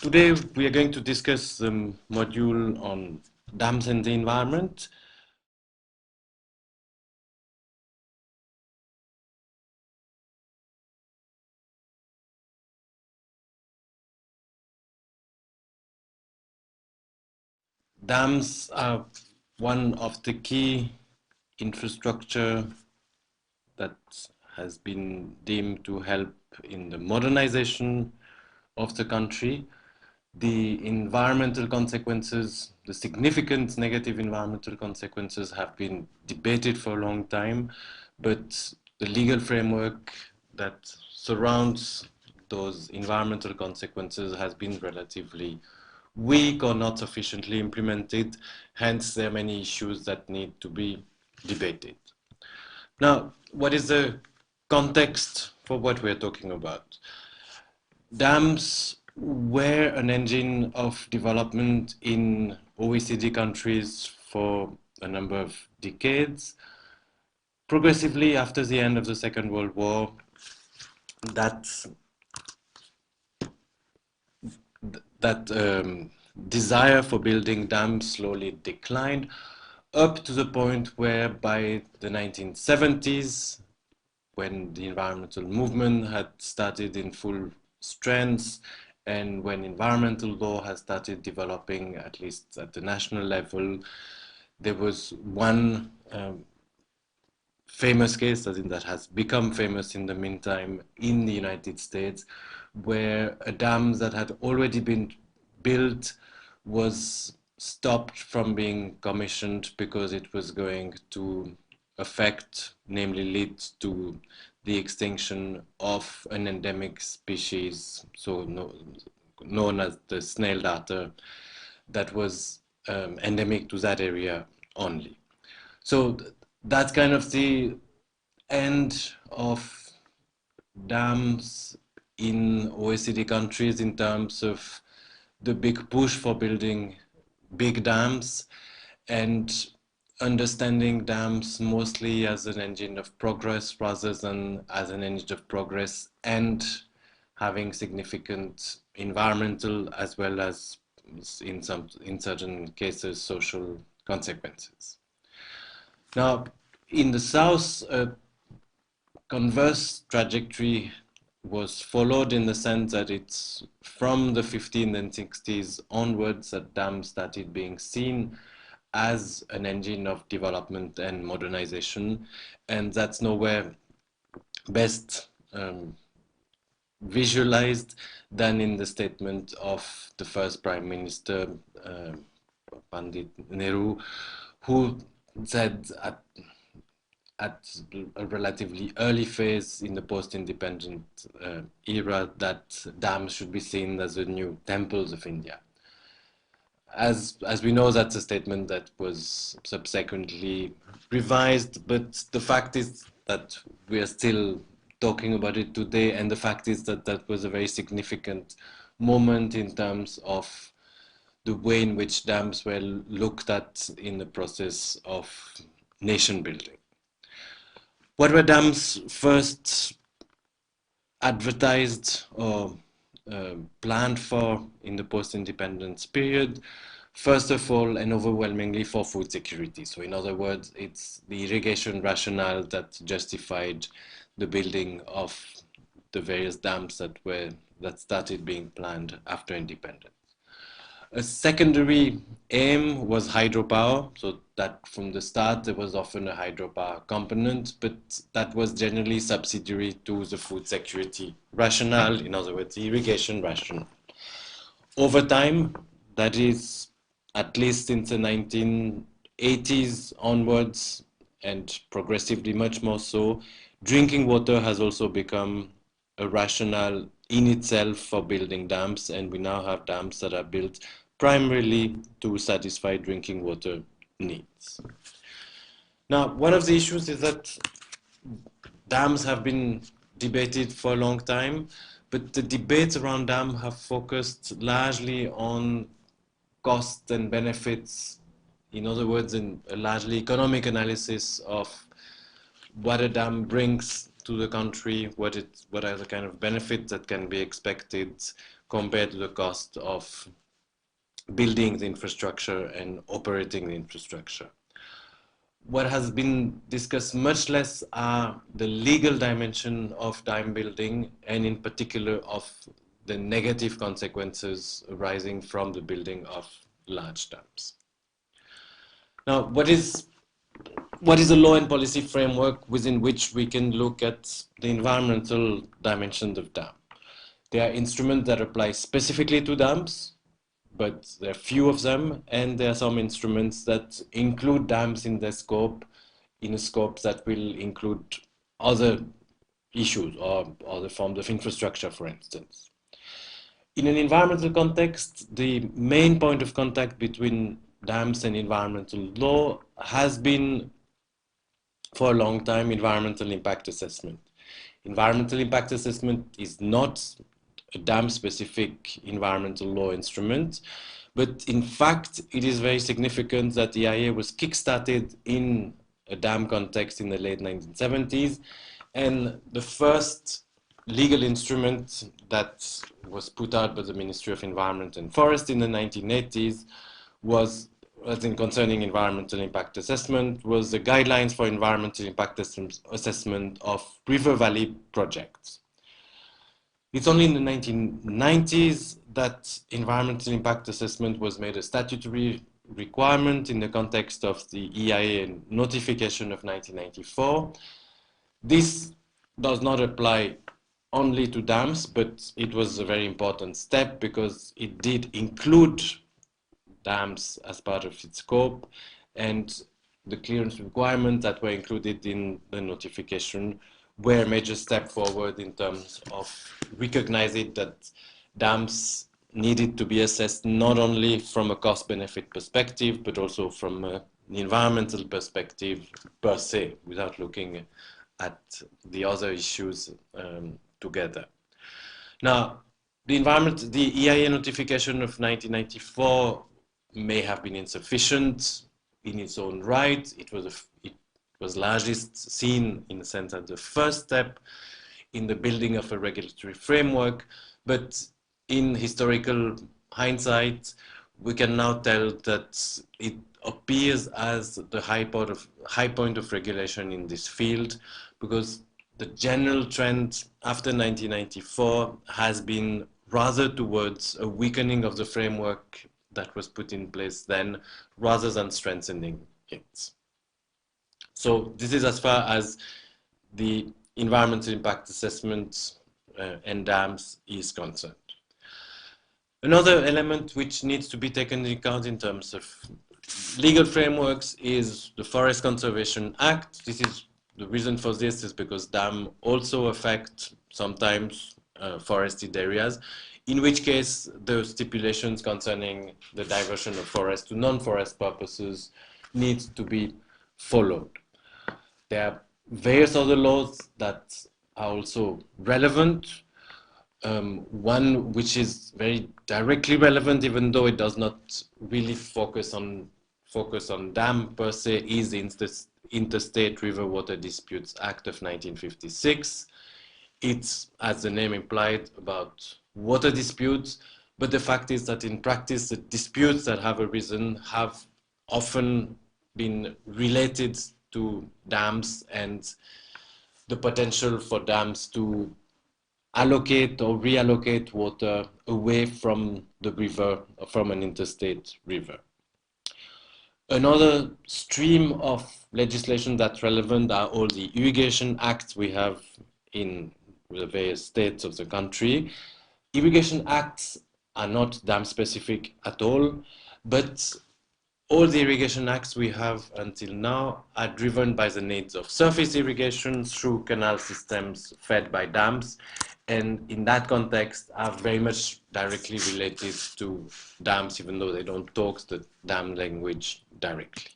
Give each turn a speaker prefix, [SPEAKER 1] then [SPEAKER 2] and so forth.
[SPEAKER 1] Today we are going to discuss the module on dams and the environment. Dams are one of the key infrastructure that has been deemed to help in the modernization of the country. The environmental consequences, the significant negative environmental consequences have been debated for a long time, but the legal framework that surrounds those environmental consequences has been relatively weak or not sufficiently implemented. Hence, there are many issues that need to be debated. Now, what is the context for what we're talking about? Dams were an engine of development in OECD countries for a number of decades. Progressively, after the end of the Second World War, that desire for building dams slowly declined up to the point where by the 1970s, when the environmental movement had started in full strength and when environmental law has started developing, at least at the national level, there was one famous case, as in that has become famous in the meantime in the United States, where a dam that had already been built was stopped from being commissioned because it was going to affect, namely lead to the extinction of an endemic species, so known as the snail darter, that was endemic to that area only. So that's kind of the end of dams in OECD countries in terms of the big push for building big dams and understanding dams mostly as an engine of progress rather than as an engine of progress and having significant environmental as well as in certain cases social consequences. Now, in the south, a converse trajectory was followed in the sense that it's from the 15th and 60s onwards that dams started being seen as an engine of development and modernization. And that's nowhere best visualized than in the statement of the first Prime Minister, Pandit Nehru, who said at a relatively early phase in the post-independent era that dams should be seen as the new temples of India. As we know, that's a statement that was subsequently revised, but the fact is that we are still talking about it today, and the fact is that that was a very significant moment in terms of the way in which dams were looked at in the process of nation building. What were dams first advertised or planned for in the post-independence period? First of all, and overwhelmingly for food security. So in other words, it's the irrigation rationale that justified the building of the various dams that started being planned after independence. A secondary aim was hydropower, so that from the start there was often a hydropower component, but that was generally subsidiary to the food security rationale, in other words, the irrigation rationale. Over time, that is at least since the 1980s onwards, and progressively much more so, drinking water has also become a rationale in itself for building dams, and we now have dams that are built primarily to satisfy drinking water needs. Now, one of the issues is that dams have been debated for a long time, but the debates around dams have focused largely on costs and benefits. In other words, in a largely economic analysis of what a dam brings to the country, what are the kind of benefits that can be expected compared to the cost of building the infrastructure and operating the infrastructure. What has been discussed much less are the legal dimension of dam building, and in particular of the negative consequences arising from the building of large dams. Now, what is a law and policy framework within which we can look at the environmental dimensions of dam? There are instruments that apply specifically to dams, but there are few of them, and there are some instruments that include dams in their scope, in a scope that will include other issues or other forms of infrastructure, for instance. In an environmental context, the main point of contact between dams and environmental law has been, for a long time, environmental impact assessment. Environmental impact assessment is not a dam-specific environmental law instrument, but in fact, it is very significant that the EIA was kickstarted in a dam context in the late 1970s, and the first legal instrument that was put out by the Ministry of Environment and Forest in the 1980s was, in concerning environmental impact assessment, was the guidelines for environmental impact assessment of river valley projects. It's only in the 1990s that environmental impact assessment was made a statutory requirement in the context of the EIA notification of 1994. This does not apply only to dams, but it was a very important step because it did include dams as part of its scope, and the clearance requirements that were included in the notification were a major step forward in terms of recognizing that dams needed to be assessed not only from a cost-benefit perspective, but also from an environmental perspective per se, without looking at the other issues together. Now, the EIA notification of 1994 may have been insufficient in its own right. It was largely seen in the sense as the first step in the building of a regulatory framework, but in historical hindsight, we can now tell that it appears as the high point of regulation in this field, because the general trend after 1994 has been rather towards a weakening of the framework that was put in place then, rather than strengthening it. So this is as far as the environmental impact assessment and dams is concerned. Another element which needs to be taken into account in terms of legal frameworks is the Forest Conservation Act. The reason for this is because dams also affect sometimes forested areas, in which case the stipulations concerning the diversion of forest to non-forest purposes need to be followed. There are various other laws that are also relevant. One which is very directly relevant, even though it does not really focus on dam per se, is the Interstate River Water Disputes Act of 1956. It's, as the name implied, about water disputes, but the fact is that in practice, the disputes that have arisen have often been related to dams and the potential for dams to allocate or reallocate water away from the river, or from an interstate river. Another stream of legislation that's relevant are all the irrigation acts we have in the various states of the country. Irrigation acts are not dam specific at all, but all the irrigation acts we have until now are driven by the needs of surface irrigation through canal systems fed by dams, and in that context are very much directly related to dams, even though they don't talk the dam language directly.